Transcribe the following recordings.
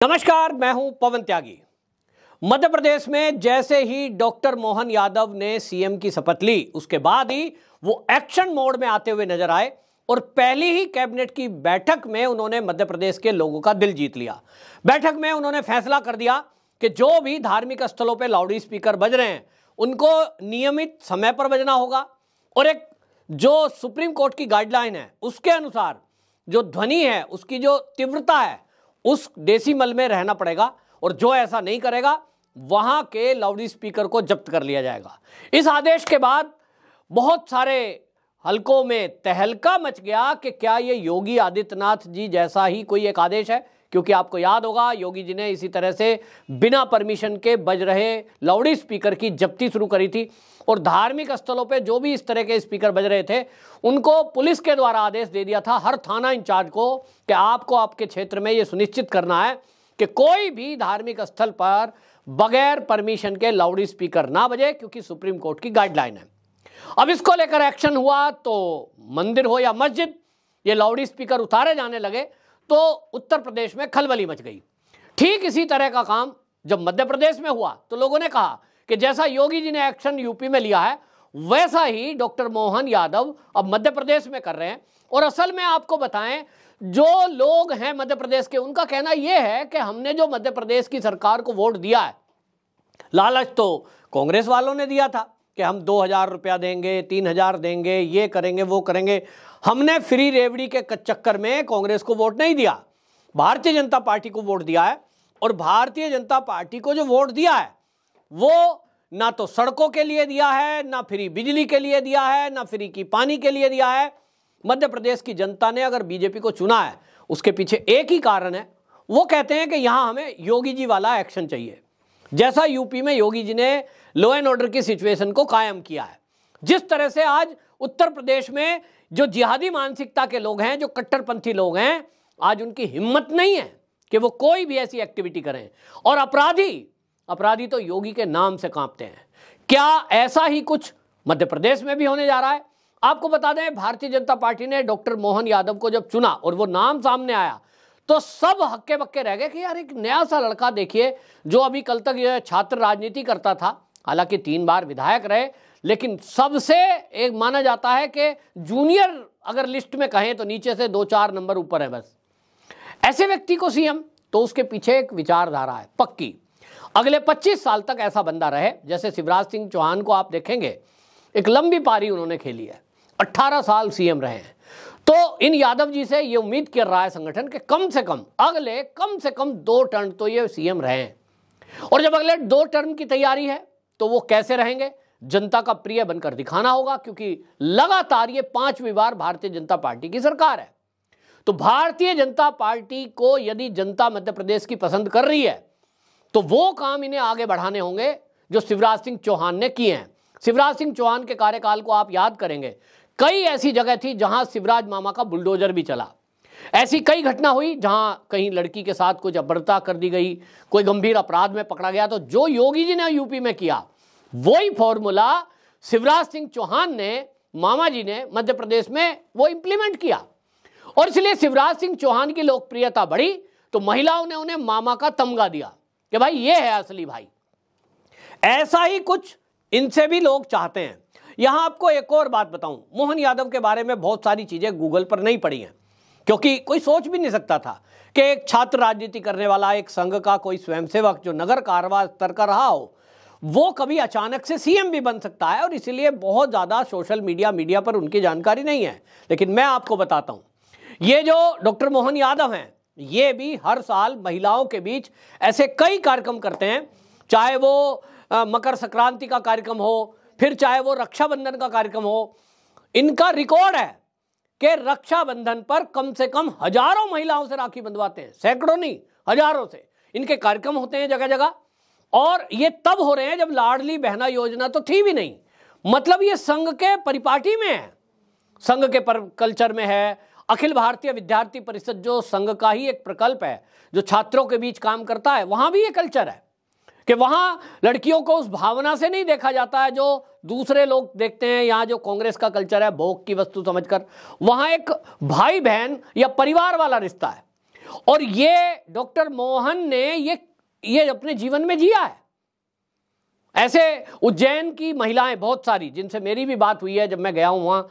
नमस्कार, मैं हूं पवन त्यागी। मध्य प्रदेश में जैसे ही डॉक्टर मोहन यादव ने सीएम की शपथ ली, उसके बाद ही वो एक्शन मोड में आते हुए नजर आए और पहली ही कैबिनेट की बैठक में उन्होंने मध्य प्रदेश के लोगों का दिल जीत लिया। बैठक में उन्होंने फैसला कर दिया कि जो भी धार्मिक स्थलों पर लाउड स्पीकर बज रहे हैं उनको नियमित समय पर बजना होगा और एक जो सुप्रीम कोर्ट की गाइडलाइन है उसके अनुसार जो ध्वनि है उसकी जो तीव्रता है उस डेसिमल में रहना पड़ेगा और जो ऐसा नहीं करेगा वहां के लाउड स्पीकर को जब्त कर लिया जाएगा। इस आदेश के बाद बहुत सारे हलकों में तहलका मच गया कि क्या ये योगी आदित्यनाथ जी जैसा ही कोई एक आदेश है, क्योंकि आपको याद होगा योगी जी ने इसी तरह से बिना परमिशन के बज रहे लाउड स्पीकर की जब्ती शुरू करी थी और धार्मिक स्थलों पे जो भी इस तरह के स्पीकर बज रहे थे उनको पुलिस के द्वारा आदेश दे दिया था हर थाना इंचार्ज को कि आपको आपके क्षेत्र में ये सुनिश्चित करना है कि कोई भी धार्मिक स्थल पर बगैर परमिशन के लाउड स्पीकर ना बजे, क्योंकि सुप्रीम कोर्ट की गाइडलाइन है। अब इसको लेकर एक्शन हुआ तो मंदिर हो या मस्जिद, ये लाउड स्पीकर उतारे जाने लगे तो उत्तर प्रदेश में खलबली मच गई। ठीक इसी तरह का काम जब मध्य प्रदेश में हुआ तो लोगों ने कहा कि जैसा योगी जी ने एक्शन यूपी में लिया है वैसा ही डॉक्टर मोहन यादव अब मध्य प्रदेश में कर रहे हैं। और असल में आपको बताएं, जो लोग हैं मध्य प्रदेश के उनका कहना यह है कि हमने जो मध्य प्रदेश की सरकार को वोट दिया है, लालच तो कांग्रेस वालों ने दिया था कि हम 2000 रुपया देंगे, 3000 देंगे, ये करेंगे वो करेंगे। हमने फ्री रेवड़ी के चक्कर में कांग्रेस को वोट नहीं दिया, भारतीय जनता पार्टी को वोट दिया है। और भारतीय जनता पार्टी को जो वोट दिया है वो ना तो सड़कों के लिए दिया है, ना फ्री बिजली के लिए दिया है, ना फ्री की पानी के लिए दिया है। मध्य प्रदेश की जनता ने अगर बीजेपी को चुना है उसके पीछे एक ही कारण है, वो कहते हैं कि यहां हमें योगी जी वाला एक्शन चाहिए, जैसा यूपी में योगी जी ने लॉ एंड ऑर्डर की सिचुएशन को कायम किया है। जिस तरह से आज उत्तर प्रदेश में जो जिहादी मानसिकता के लोग हैं, जो कट्टरपंथी लोग हैं, आज उनकी हिम्मत नहीं है कि वो कोई भी ऐसी एक्टिविटी करें और अपराधी तो योगी के नाम से कांपते हैं। क्या ऐसा ही कुछ मध्य प्रदेश में भी होने जा रहा है? आपको बता दें, भारतीय जनता पार्टी ने डॉक्टर मोहन यादव को जब चुना और वो नाम सामने आया तो सब हक्के बक्के रह गए कि यार एक नया सा लड़का देखिए जो अभी कल तक ये छात्र राजनीति करता था, हालांकि 3 बार विधायक रहे, लेकिन सबसे एक माना जाता है कि जूनियर अगर लिस्ट में कहें तो नीचे से 2-4 नंबर ऊपर है बस। ऐसे व्यक्ति को सीएम, तो उसके पीछे एक विचारधारा है पक्की, अगले 25 साल तक ऐसा बंदा रहे। जैसे शिवराज सिंह चौहान को आप देखेंगे, एक लंबी पारी उन्होंने खेली है, 18 साल सीएम रहे हैं। तो इन यादव जी से ये उम्मीद कर रहा है संगठन कि कम से कम अगले 2 टर्म तो ये सीएम रहे हैं। और जब अगले 2 टर्म की तैयारी है तो वो कैसे रहेंगे? जनता का प्रिय बनकर दिखाना होगा, क्योंकि लगातार ये 5वीं बार भारतीय जनता पार्टी की सरकार है। तो भारतीय जनता पार्टी को यदि जनता मध्य प्रदेश की पसंद कर रही है तो वो काम इन्हें आगे बढ़ाने होंगे जो शिवराज सिंह चौहान ने किए हैं। शिवराज सिंह चौहान के कार्यकाल को आप याद करेंगे, कई ऐसी जगह थी जहां शिवराज मामा का बुलडोजर भी चला। ऐसी कई घटना हुई जहां कहीं लड़की के साथ कुछ अभद्रता कर दी गई, कोई गंभीर अपराध में पकड़ा गया। तो जो योगी जी ने यूपी में किया वही फॉर्मूला शिवराज सिंह चौहान ने, मामा जी ने मध्य प्रदेश में वो इंप्लीमेंट किया। और इसलिए शिवराज सिंह चौहान की लोकप्रियता बढ़ी तो महिलाओं ने उन्हें मामा का तमगा दिया कि भाई ये है असली भाई। ऐसा ही कुछ इनसे भी लोग चाहते हैं। यहां आपको एक और बात बताऊं, मोहन यादव के बारे में बहुत सारी चीजें गूगल पर नहीं पड़ी हैं, क्योंकि कोई सोच भी नहीं सकता था कि एक छात्र राजनीति करने वाला, एक संघ का कोई स्वयंसेवक जो नगर कारवा स्तर का रहा हो, वो कभी अचानक से सीएम भी बन सकता है। और इसीलिए बहुत ज्यादा सोशल मीडिया पर उनकी जानकारी नहीं है। लेकिन मैं आपको बताता हूं, ये जो डॉक्टर मोहन यादव हैं ये भी हर साल महिलाओं के बीच ऐसे कई कार्यक्रम करते हैं, चाहे वो मकर संक्रांति का कार्यक्रम हो, फिर चाहे वो रक्षाबंधन का कार्यक्रम हो। इनका रिकॉर्ड है कि रक्षाबंधन पर कम से कम हजारों महिलाओं से राखी बंधवाते हैं, सैकड़ों नहीं हजारों से इनके कार्यक्रम होते हैं जगह जगह। और ये तब हो रहे हैं जब लाडली बहना योजना तो थी भी नहीं, मतलब ये संघ के परिपाटी में है, संघ के कल्चर में है। अखिल भारतीय विद्यार्थी परिषद जो संघ का ही एक प्रकल्प है जो छात्रों के बीच काम करता है, वहां भी ये कल्चर है कि वहां लड़कियों को उस भावना से नहीं देखा जाता है जो दूसरे लोग देखते हैं। यहाँ जो कांग्रेस का कल्चर है भोग की वस्तु समझकर, वहां एक भाई बहन या परिवार वाला रिश्ता है। और ये डॉक्टर मोहन ने ये अपने जीवन में जिया है। ऐसे उज्जैन की महिलाएं बहुत सारी जिनसे मेरी भी बात हुई है जब मैं गया हूं वहां,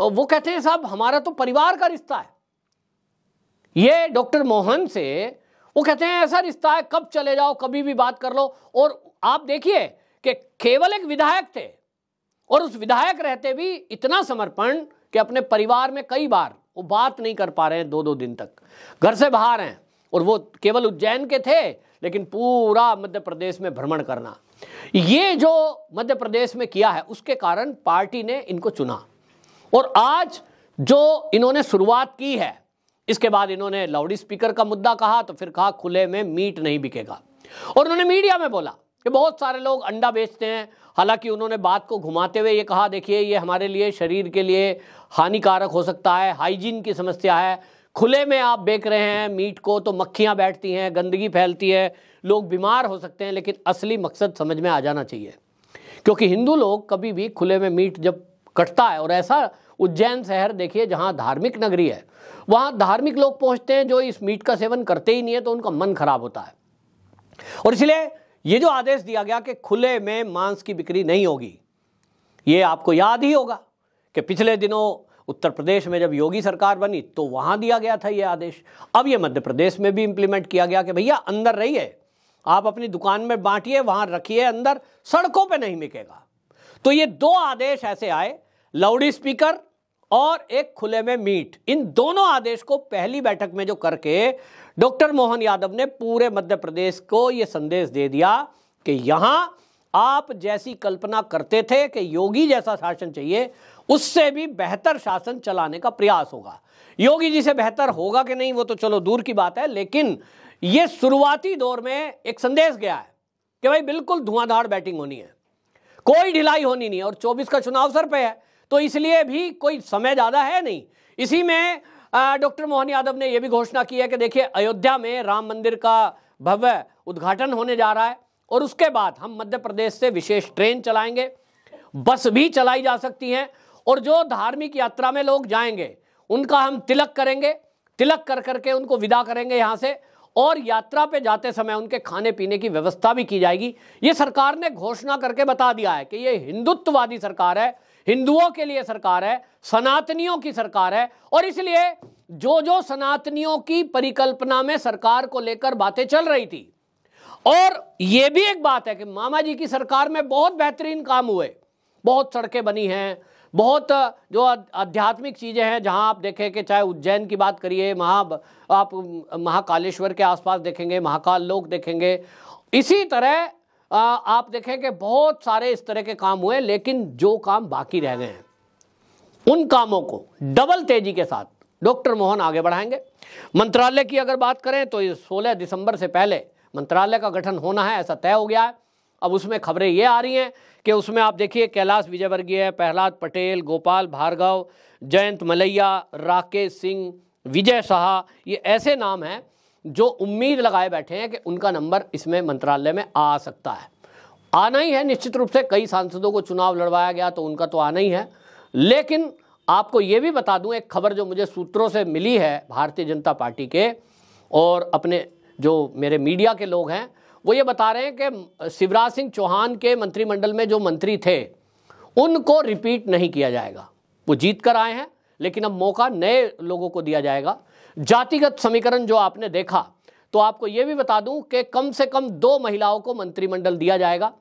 वो कहते हैं साहब हमारा तो परिवार का रिश्ता है ये डॉक्टर मोहन से। वो कहते हैं ऐसा रिश्ता है, कब चले जाओ कभी भी बात कर लो। और आप देखिए कि केवल एक विधायक थे और उस विधायक रहते भी इतना समर्पण कि अपने परिवार में कई बार वो बात नहीं कर पा रहे हैं, 2-2 दिन तक घर से बाहर हैं। और वो केवल उज्जैन के थे लेकिन पूरा मध्य प्रदेश में भ्रमण करना, ये जो मध्य प्रदेश में किया है उसके कारण पार्टी ने इनको चुना। और आज जो इन्होंने शुरुआत की है, इसके बाद इन्होंने लाउड स्पीकर का मुद्दा कहा तो फिर कहा खुले में मीट नहीं बिकेगा। और उन्होंने मीडिया में बोला कि बहुत सारे लोग अंडा बेचते हैं। हालांकि उन्होंने बात को घुमाते हुए ये कहा देखिए ये हमारे लिए शरीर के लिए हानिकारक हो सकता है, हाइजीन की समस्या है, खुले में आप बेच रहे हैं मीट को तो मक्खियां बैठती हैं, गंदगी फैलती है, लोग बीमार हो सकते हैं। लेकिन असली मकसद समझ में आ जाना चाहिए, क्योंकि हिंदू लोग कभी भी खुले में मीट जब कटता है, और ऐसा उज्जैन शहर देखिए जहां धार्मिक नगरी है, वहां धार्मिक लोग पहुंचते हैं जो इस मीट का सेवन करते ही नहीं है तो उनका मन खराब होता है। और इसलिए ये जो आदेश दिया गया कि खुले में मांस की बिक्री नहीं होगी, ये आपको याद ही होगा कि पिछले दिनों उत्तर प्रदेश में जब योगी सरकार बनी तो वहां दिया गया था ये आदेश। अब ये मध्य प्रदेश में भी इंप्लीमेंट किया गया कि भैया अंदर रहिए, आप अपनी दुकान में बांटिए, वहां रखिए, अंदर सड़कों पे नहीं बिकेगा। तो ये 2 आदेश ऐसे आए, लाउड स्पीकर और एक खुले में मीट। इन दोनों आदेश को पहली बैठक में जो करके डॉक्टर मोहन यादव ने पूरे मध्य प्रदेश को यह संदेश दे दिया कि यहां आप जैसी कल्पना करते थे कि योगी जैसा शासन चाहिए, उससे भी बेहतर शासन चलाने का प्रयास होगा। योगी जी से बेहतर होगा कि नहीं वो तो चलो दूर की बात है, लेकिन यह शुरुआती दौर में एक संदेश गया है कि भाई बिल्कुल धुआंधार बैटिंग होनी है, कोई ढिलाई होनी नहीं है। और 24 का चुनाव सर पे है तो इसलिए भी कोई समय ज्यादा है नहीं। इसी में डॉक्टर मोहन यादव ने यह भी घोषणा की है कि देखिए अयोध्या में राम मंदिर का भव्य उद्घाटन होने जा रहा है और उसके बाद हम मध्य प्रदेश से विशेष ट्रेन चलाएंगे, बस भी चलाई जा सकती हैं, और जो धार्मिक यात्रा में लोग जाएंगे उनका हम तिलक करेंगे, तिलक कर करके उनको विदा करेंगे यहाँ से, और यात्रा पे जाते समय उनके खाने पीने की व्यवस्था भी की जाएगी। ये सरकार ने घोषणा करके बता दिया है कि ये हिंदुत्ववादी सरकार है, हिंदुओं के लिए सरकार है, सनातनियों की सरकार है। और इसलिए जो जो सनातनियों की परिकल्पना में सरकार को लेकर बातें चल रही थी, और यह भी एक बात है कि मामा जी की सरकार में बहुत बेहतरीन काम हुए, बहुत सड़कें बनी हैं, बहुत जो आध्यात्मिक चीजें हैं, जहां आप देखें कि चाहे उज्जैन की बात करिए, आप महाकालेश्वर के आसपास देखेंगे, महाकाल लोक देखेंगे, इसी तरह आप देखें कि बहुत सारे इस तरह के काम हुए। लेकिन जो काम बाकी रह गए हैं उन कामों को डबल तेजी के साथ डॉक्टर मोहन आगे बढ़ाएंगे। मंत्रालय की अगर बात करें तो 16 दिसंबर से पहले मंत्रालय का गठन होना है, ऐसा तय हो गया है। अब उसमें खबरें ये आ रही हैं कि उसमें आप देखिए कैलाश विजयवर्गीय, प्रहलाद पटेल, गोपाल भार्गव, जयंत मलैया, राकेश सिंह, विजय शाह, ये ऐसे नाम हैं जो उम्मीद लगाए बैठे हैं कि उनका नंबर इसमें मंत्रालय में आ सकता है। आना ही है निश्चित रूप से, कई सांसदों को चुनाव लड़वाया गया तो उनका तो आना ही है। लेकिन आपको ये भी बता दूं, एक खबर जो मुझे सूत्रों से मिली है भारतीय जनता पार्टी के, और अपने जो मेरे मीडिया के लोग हैं वो ये बता रहे हैं कि शिवराज सिंह चौहान के मंत्रिमंडल में जो मंत्री थे उनको रिपीट नहीं किया जाएगा। वो जीत कर आए हैं लेकिन अब मौका नए लोगों को दिया जाएगा। जातिगत समीकरण जो आपने देखा, तो आपको यह भी बता दूं कि कम से कम 2 महिलाओं को मंत्रिमंडल दिया जाएगा,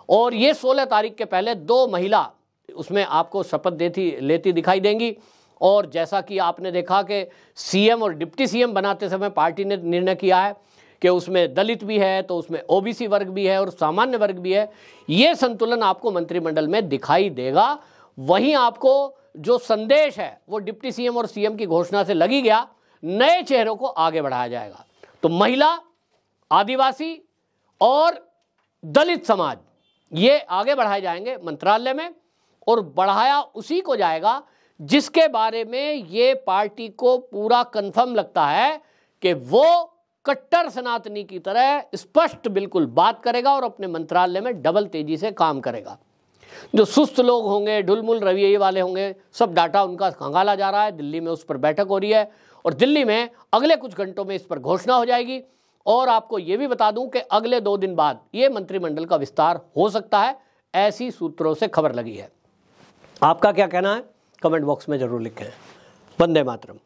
और ये 16 तारीख के पहले 2 महिला उसमें आपको शपथ लेती दिखाई देंगी। और जैसा कि आपने देखा कि सीएम और डिप्टी सीएम बनाते समय पार्टी ने निर्णय किया है कि उसमें दलित भी है, तो उसमें ओबीसी वर्ग भी है और सामान्य वर्ग भी है। ये संतुलन आपको मंत्रिमंडल में दिखाई देगा। वहीं आपको जो संदेश है वो डिप्टी सीएम और सीएम की घोषणा से लगी गया, नए चेहरों को आगे बढ़ाया जाएगा। तो महिला, आदिवासी और दलित समाज ये आगे बढ़ाए जाएंगे मंत्रालय में, और बढ़ाया उसी को जाएगा जिसके बारे में ये पार्टी को पूरा कंफर्म लगता है कि वो कट्टर सनातनी की तरह स्पष्ट बिल्कुल बात करेगा और अपने मंत्रालय में डबल तेजी से काम करेगा। जो सुस्त लोग होंगे, ढुलमुल रवैये वाले होंगे, सब डाटा उनका खंगाला जा रहा है, दिल्ली में उस पर बैठक हो रही है और दिल्ली में अगले कुछ घंटों में इस पर घोषणा हो जाएगी। और आपको यह भी बता दूं कि अगले 2 दिन बाद यह मंत्रिमंडल का विस्तार हो सकता है, ऐसी सूत्रों से खबर लगी है। आपका क्या कहना है कमेंट बॉक्स में जरूर लिखें। वंदे मातरम।